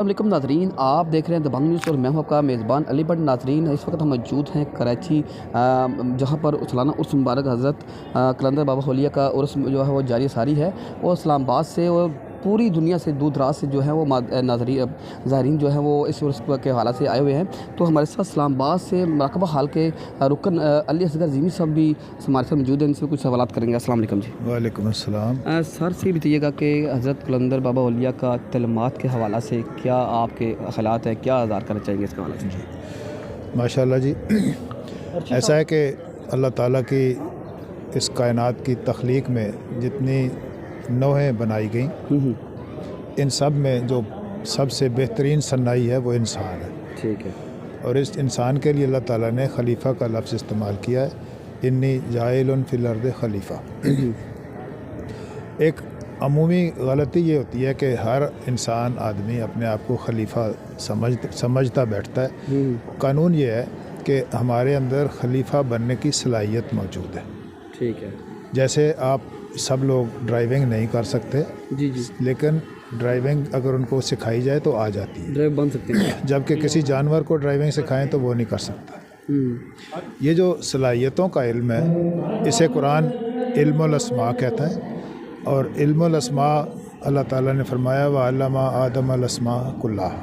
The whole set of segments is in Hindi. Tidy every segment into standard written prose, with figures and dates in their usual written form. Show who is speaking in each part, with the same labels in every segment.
Speaker 1: अस्सलामुअलैकुम नाज़रीन, आप देख रहे हैं दबंग न्यूज़ और मैं हूं आपका मेज़बान अली भट्ट। नाज़रीन, इस वक्त हम मौजूद हैं कराची, जहां पर सालाना उर्स मुबारक हज़रत कलंदर बाबा होलिया का उर्स जो है वो जारी सारी है। और इस्लामाबाद से और पूरी दुनिया से दूर दराज से जो है वो नाज़रीन ज़ायरीन जो है वो इस उर्स के हवाले से आए हुए हैं। तो हमारे साथ इस्लामाबाद से मराकबा हाल के रुकन अली असगर ज़ीमी साहब भी हमारे साथ मौजूद हैं। इनसे कुछ सवाल करेंगे। अस्सलाम वालेकुम जी।
Speaker 2: वालेकुम अस्सलाम।
Speaker 1: सर से बताइएगा कि हज़रत कलंदर बाबा औलिया का तलमात के हवाला से क्या आपके ख़यालात हैं, क्या आज़ार करना चाहेंगे इसके हवाले से?
Speaker 2: माशाल्लाह जी, ऐसा है कि अल्लाह ताला की इस कायनात की तख्लीक में जितनी नौहें बनाई गई, इन सब में जो सबसे बेहतरीन सन्नाई है वो इंसान है।
Speaker 1: ठीक है।
Speaker 2: और इस इंसान के लिए अल्लाह ताला ने खलीफा का लफ्ज़ इस्तेमाल किया है, इन्नी जाइलुन फिल अर्द खलीफा। एक अमूमी गलती ये होती है कि हर इंसान आदमी अपने आप को खलीफा समझता बैठता है। कानून ये है कि हमारे अंदर खलीफा बनने की सलाहियत मौजूद है।
Speaker 1: ठीक है।
Speaker 2: जैसे आप सब लोग ड्राइविंग नहीं कर सकते,
Speaker 1: जी जी।
Speaker 2: लेकिन ड्राइविंग अगर उनको सिखाई जाए तो आ जाती है,
Speaker 1: ड्राइव बन सकते हैं।
Speaker 2: जबकि किसी जानवर को ड्राइविंग सिखाएं तो वो नहीं कर सकता। ये जो सलाहियतों का इल्म है, इसे कुरान इल्मुल अस्मा कहता है। और इल्मुल अस्मा अल्लाह ताला ने फरमाया व अल्लमा आदम अल अस्मा कुल्लाह,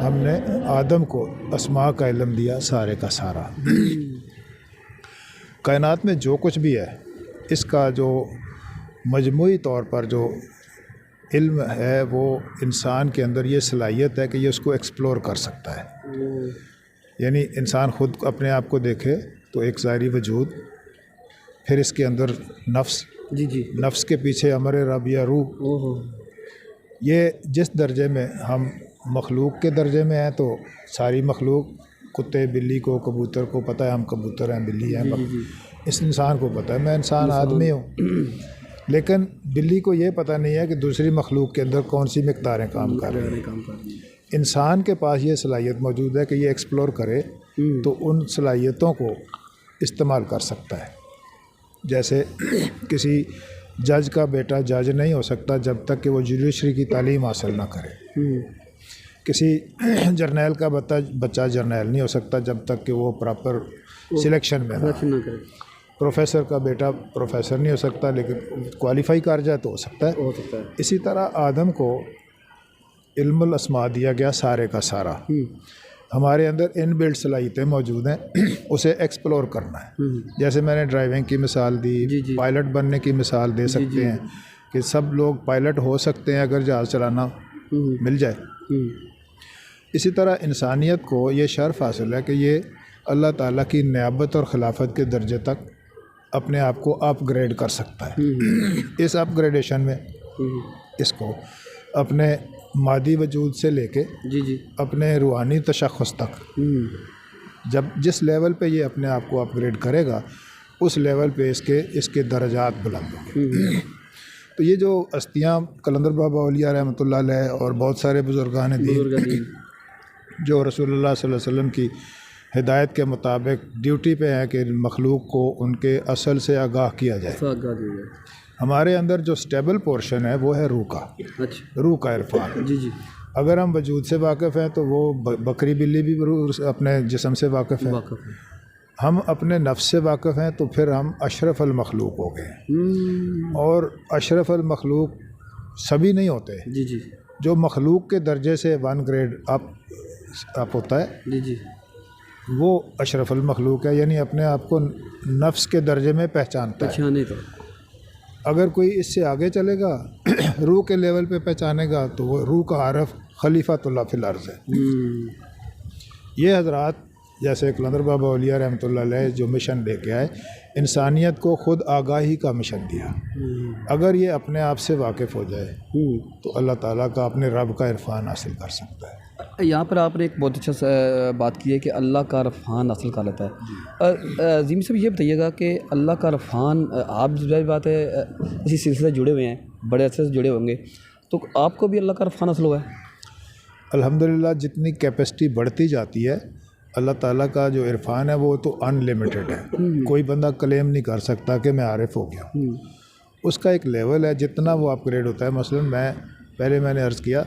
Speaker 2: हमने आदम को अस्मा का इल्म दिया सारे का सारा। कायनात में जो कुछ भी है, इसका जो मजमूई तौर पर जो इल्म है वो इंसान के अंदर ये सलाहियत है कि ये उसको एक्सप्लोर कर सकता है। यानी इंसान ख़ुद अपने आप को देखे तो एक ज़ाहिरी वजूद, फिर इसके अंदर नफ्स,
Speaker 1: जी जी।
Speaker 2: नफ्स के पीछे अमर रब या रूह। ये जिस दर्जे में हम मखलूक के दर्जे में हैं, तो सारी मखलूक, कुत्ते बिल्ली को, कबूतर को पता है हम कबूतर हैं, बिल्ली हैं। इस इंसान को पता है मैं इंसान आदमी हूँ, लेकिन बिल्ली को ये पता नहीं है कि दूसरी मखलूक के अंदर कौन सी मिक़दारें काम कर रही हैं। इंसान के पास ये सलाहियत मौजूद है कि ये एक्सप्लोर करे तो उन सलाहियतों को इस्तेमाल कर सकता है। जैसे किसी जज का बेटा जज नहीं हो सकता जब तक कि वो जुडिशरी की तालीम हासिल ना करे। किसी जर्नैल का बच्चा जर्नैल नहीं हो सकता जब तक कि वो प्रॉपर सिलेक्शन में ना करे। प्रोफेसर का बेटा प्रोफेसर नहीं हो सकता, लेकिन क्वालिफाई कर जाए तो हो सकता है। इसी तरह आदम को इल्मुल अस्मा दिया गया सारे का सारा। हमारे अंदर इनबिल्ट सलाहियतें मौजूद हैं, उसे एक्सप्लोर करना है। जैसे मैंने ड्राइविंग की मिसाल दी, पायलट बनने की मिसाल दे सकते हैं कि सब लोग पायलट हो सकते हैं अगर जहाज़ चलाना मिल जाए। इसी तरह इंसानियत को ये शर्फ हासिल है कि ये अल्लाह ताला की नियाबत और खिलाफत के दर्जे तक अपने आप को अपग्रेड कर सकता है। इस अपग्रेडेशन में इसको अपने मादी वजूद से लेके अपने रूहानी तशख़्ख़ुस तक, जब जिस लेवल पे ये अपने आप को अपग्रेड करेगा, उस लेवल पे इसके दर्जात बुलंद होंगे। तो ये जो हस्तियाँ कलंदर बाबा औलिया रहमतुल्लाह अलैह और बहुत सारे बुज़ुर्गान दीन जो रसूलुल्लाह सल्लल्लाहु अलैहि वसल्लम की हिदायत के मुताबिक ड्यूटी पे है कि मखलूक को उनके असल से आगाह किया जाए। हमारे अंदर जो स्टेबल पोर्शन है वो है रूह का। अच्छा। रूह का इरफान। जी जी। अगर हम वजूद से वाकिफ़ हैं तो वो बकरी बिल्ली भी अपने जिस्म से वाकिफ़ है। हम अपने नफ्स से वाकिफ़ हैं तो फिर हम अशरफ अल मखलूक हो गए। और अशरफ अल मखलूक सभी नहीं होते। जी जी। जो मखलूक के दर्जे से 1 ग्रेड अप होता है, जी जी, वो अशरफ अल मखलूक है, यानी अपने आप को नफ्स के दर्जे में पहचानता है। अगर कोई इससे आगे चलेगा रूह के लेवल पे पहचानेगा तो वो रूह का आरफ खलीफातुल्लाह फिल अर्ज़ है। ये हज़रात जैसे कलंदर बाबा औलिया रहमतुल्लाह अलैह जो मिशन लेके आए, इंसानियत को ख़ुद आगाही का मिशन दिया। अगर ये अपने आप से वाकिफ़ हो जाए तो अल्लाह ताला का अपने रब का इरफान हासिल कर सकता है।
Speaker 1: यहाँ पर आपने एक बहुत अच्छा बात की है कि अल्लाह का इरफान हासिल कर लेता है। ज़ीमी साहब ये बताइएगा कि अल्लाह का इरफान, आप जो बात है इसी सिलसिले से जुड़े हुए हैं, बड़े अच्छे से जुड़े होंगे, तो आपको भी अल्लाह का इरफान हासिल हुआ है?
Speaker 2: अल्हम्दुलिल्लाह, जितनी कैपेसिटी बढ़ती जाती है, अल्लाह ताला का जो इरफान है वो तो अनलिमिटेड है। कोई बंदा क्लेम नहीं कर सकता कि मैं आरिफ हो गया। उसका एक लेवल है, जितना वो अपग्रेड होता है। मसलन मैंने अर्ज़ किया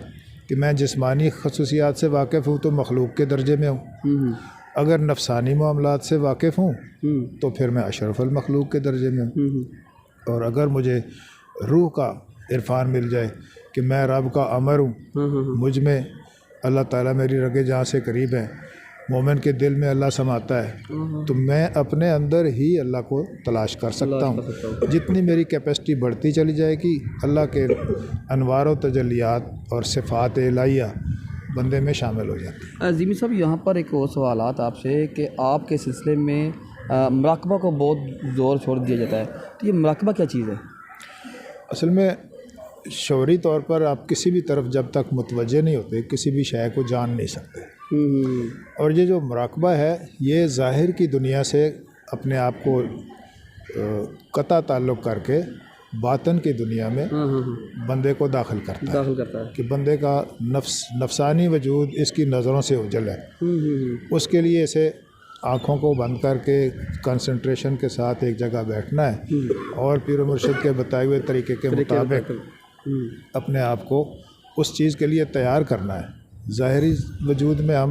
Speaker 2: कि मैं जिस्मानी खसूसियात से वाकिफ़ हूँ तो मखलूक के दर्जे में हूँ, अगर नफसानी मामलात से वाकिफ़ हूँ तो फिर मैं अशरफुल मखलूक के दर्जे में हूँ। और अगर मुझे रूह का इरफान मिल जाए कि मैं रब का अमर हूँ, मुझ में अल्लाह ताला मेरी रगे जहाँ से करीब है, मोमिन के दिल में अल्लाह समाता है, तो मैं अपने अंदर ही अल्लाह को तलाश कर सकता हूँ। जितनी मेरी कैपेसिटी बढ़ती चली जाएगी, अल्लाह के अनवार व तजल्लियात और सिफ़ात इलाहिया बंदे में शामिल हो जाती है।
Speaker 1: ज़ीमी साहब, यहाँ पर एक और सवालात आपसे कि आपके सिलसिले में मुराकबा को बहुत ज़ोर छोड़ दिया जाता है, तो ये मुराकबा क्या चीज़ है?
Speaker 2: असल में शौरी तौर पर आप किसी भी तरफ जब तक मुतवज्जे नहीं होते, किसी भी शय को जान नहीं सकते। और ये जो मुराकबा है, ये ज़ाहिर की दुनिया से अपने आप को कता ताल्लुक़ करके बातन की दुनिया में बंदे को दाखिल करता है कि बंदे का नफसानी वजूद इसकी नज़रों से उजल है। उसके लिए इसे आँखों को बंद करके कंसंट्रेशन के साथ एक जगह बैठना है और पीर मुर्शिद के बताए हुए तरीके के मुताबिक अपने आप को उस चीज़ के लिए तैयार करना है। ज़ाहिरी वजूद में हम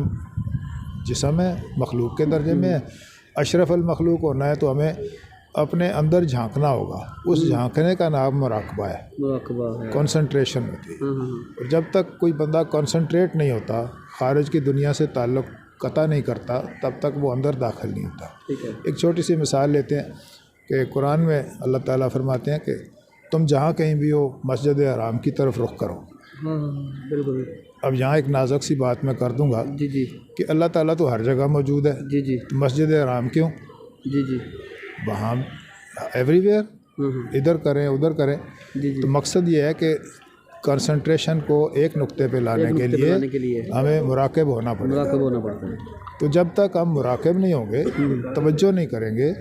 Speaker 2: जिस्म है, मखलूक के दर्जे में है, अशरफुल मखलूक होना है तो हमें अपने अंदर झांकना होगा। उस झांकने का नाम मुराकबा है, कंसंट्रेशन होती है। और जब तक कोई बंदा कंसंट्रेट नहीं होता, खारिज की दुनिया से ताल्लुक़ कता नहीं करता, तब तक वो अंदर दाखिल नहीं होता। एक छोटी सी मिसाल लेते हैं कि कुरान में अल्लाह ताला फरमाते हैं कि तुम जहाँ कहीं भी हो, मस्जिद हराम की तरफ रुख करो।
Speaker 1: बिल्कुल।
Speaker 2: अब यहाँ एक नाजुक सी बात मैं कर दूंगा
Speaker 1: जी
Speaker 2: कि अल्लाह ताला तो हर जगह मौजूद है, तो मस्जिद हराम क्यों? वहाँ एवरीवेयर, इधर करें उधर करें। तो मकसद ये है कि कंसंट्रेशन को एक नुक्ते पे लाने के लिए हमें मुराकिब होना पड़ेगा। तो जब तक हम मुराकिब नहीं होंगे, तवज्जो नहीं करेंगे,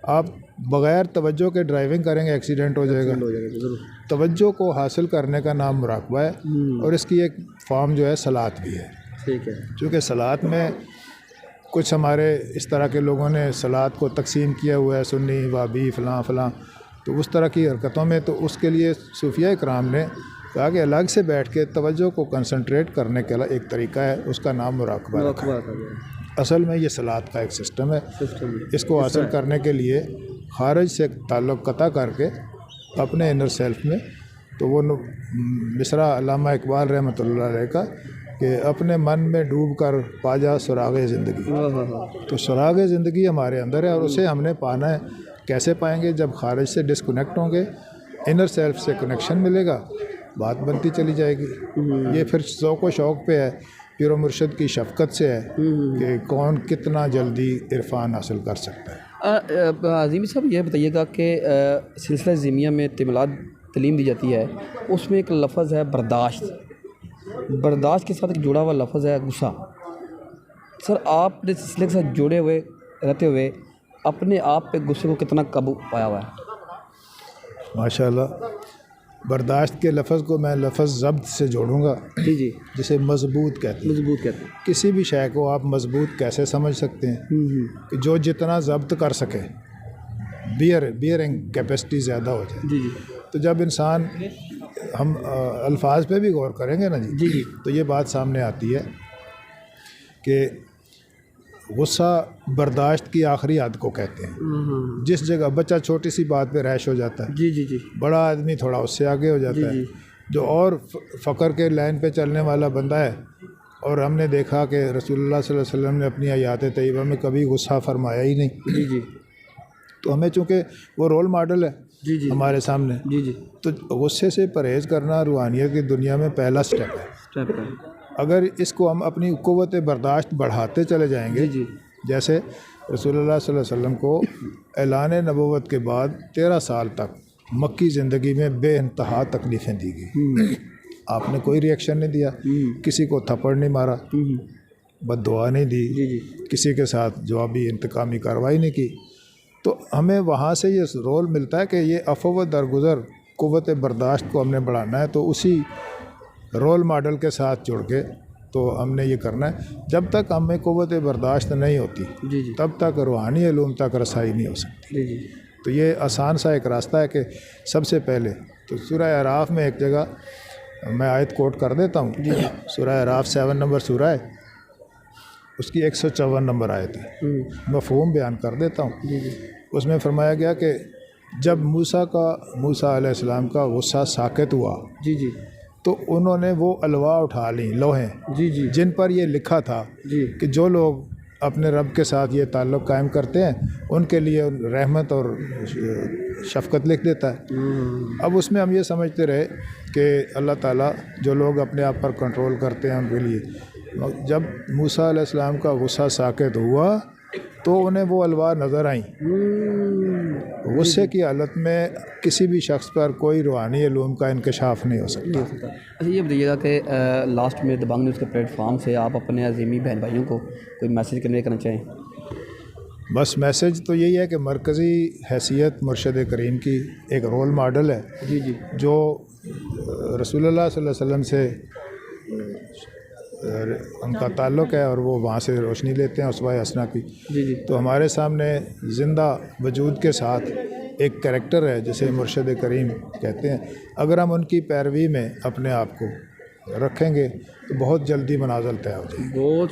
Speaker 2: आप बग़ैर तवज्जो के ड्राइविंग करेंगे, एक्सीडेंट हो जाएगा। तवज्जो को हासिल करने का नाम मुराकबा है और इसकी एक फॉर्म जो है सलात भी है।
Speaker 1: ठीक है।
Speaker 2: क्योंकि सलात में कुछ हमारे इस तरह के लोगों ने सलात को तकसीम किया हुआ है, सुन्नी वाबी फ़लाँ फ़लाँ, तो उस तरह की हरकतों में तो उसके लिए सूफिया इकराम ने कहा कि अलग से बैठ के तवज्जो को कंसंट्रेट करने का एक तरीका है, उसका नाम मुराकबा है। असल में ये सलात का एक सिस्टम है। इसको हासिल करने के लिए खारिज से ताल्लुक़ कता करके अपने इनर सेल्फ में, तो वो मिसरा अल्लामा इकबाल रहमतुल्लाह अलैह का कि अपने मन में डूब कर पा जा सुराग़े ज़िंदगी। तो सुराग़े ज़िंदगी हमारे अंदर है और उसे हमने पाना है। कैसे पाएंगे? जब खारिज से डिस्कनेक्ट होंगे, इनर सेल्फ से कनेक्शन मिलेगा, बात बनती चली जाएगी। ये फिर ज़ौक़ व शौक़ पे है, पीर मुर्शिद की शफ़क़त से है कि कौन कितना जल्दी इरफान हासिल कर सकता है।
Speaker 1: ज़ीमी साहब, ये बताइएगा कि सिलसिला ज़ीमिया में तिमलाद तलीम दी जाती है, उसमें एक लफ्ज़ है बर्दाश्त। बर्दाश्त के साथ एक जुड़ा हुआ लफ्ज़ है गुस्सा। सर, आपने सिलसिले के साथ जुड़े हुए रहते हुए अपने आप पे गुस्से को कितना काबू पाया हुआ है?
Speaker 2: माशाअल्लाह। बर्दाश्त के लफ्ज़ को मैं लफ्ज़ ज़ब्त से जोड़ूंगा। जी। जिसे मजबूत कहते हैं। किसी भी शय को आप मजबूत कैसे समझ सकते हैं कि जो जितना ज़ब्त कर सके, बियरिंग कैपेसिटी ज़्यादा हो जाए। जी। तो जब इंसान, हम अल्फाज पे भी गौर करेंगे ना जी, तो ये बात सामने आती है कि गुस्सा बर्दाश्त की आखिरी हद को कहते हैं। जिस जगह बच्चा छोटी सी बात पे रैश हो जाता है, जी, बड़ा आदमी थोड़ा उससे आगे हो जाता है। जो और फ़क्र के लाइन पे चलने वाला बंदा है, और हमने देखा कि रसूलुल्लाह सल्लल्लाहु अलैहि वसल्लम ने अपनी आयात तैयबा में कभी गुस्सा फरमाया ही नहीं। जी। तो हमें, चूँकि वो रोल मॉडल है हमारे सामने, तो गुस्से से परहेज़ करना रूहानियत की दुनिया में पहला स्टेप है। अगर इसको हम अपनी क़ुव्वत बर्दाश्त बढ़ाते चले जाएंगे, जैसे रसूलुल्लाह सल्लल्लाहु अलैहि वसल्लम को ऐलान नबुव्वत के बाद 13 साल तक मक्की ज़िंदगी में बेइंतहा तकलीफ़ें दी गई। आपने कोई रिएक्शन नहीं दिया, किसी को थप्पड़ नहीं मारा, बद्दुआ नहीं दी, किसी के साथ जवाबी इंतकामी कार्रवाई नहीं की। तो हमें वहाँ से ये रोल मिलता है कि ये अफ़व व दरगुज़र क़ुव्वत बर्दाश्त को हमने बढ़ाना है। तो उसी रोल मॉडल के साथ जुड़ के तो हमने ये करना है। जब तक हमें क़ुव्वत बर्दाश्त नहीं होती, तब तक रूहानी इल्म तक रसाई नहीं हो सकती। तो ये आसान सा एक रास्ता है कि सबसे पहले तो सूरह अराफ में एक जगह मैं आयत कोट कर देता हूँ। सूरह अराफ 7 नंबर सूरह है, उसकी 154 नंबर आयत है। मफ़हूम बयान कर देता हूँ। उसमें फरमाया गया कि जब मूसा अलैहिस्सलाम का गुस्सा साकित हुआ
Speaker 1: जी जी
Speaker 2: तो उन्होंने वो अलवा उठा ली, लोहे,
Speaker 1: जी जी
Speaker 2: जिन पर ये लिखा था
Speaker 1: जी
Speaker 2: कि जो लोग अपने रब के साथ ये ताल्लुक़ कायम करते हैं उनके लिए रहमत और शफ़क़त लिख देता है। अब उसमें हम ये समझते रहे कि अल्लाह ताला जो लोग अपने आप पर कंट्रोल करते हैं उनके लिए, जब मूसा अलैहिस्सलाम का गुस्सा साकित हुआ तो उन्हें वो अलवा नज़र आई। गुस्से की हालत में किसी भी शख्स पर कोई रूहानी इल्म का इंकशाफ नहीं हो सकता।
Speaker 1: अच्छा, ये बताइएगा कि लास्ट में दबंग न्यूज़ के प्लेटफॉर्म से आप अपने अज़ीमी बहन भाइयों को कोई मैसेज कन्वे करना चाहें?
Speaker 2: बस मैसेज तो यही है कि मरकज़ी हैसियत मुर्शिद करीम की एक रोल मॉडल है
Speaker 1: जी जी
Speaker 2: जो रसूलुल्लाह सल्लल्लाहु अलैहि वसल्लम से उनका ताल्लुक़ है और वो वहाँ से रोशनी लेते हैं उसवा हसना की।
Speaker 1: जी जी
Speaker 2: तो हमारे सामने ज़िंदा वजूद के साथ एक कैरेक्टर है जिसे मुर्शिद करीम कहते हैं। अगर हम उनकी पैरवी में अपने आप को रखेंगे तो बहुत जल्दी मनाज़िल तय हो जाएगी।
Speaker 1: बहुत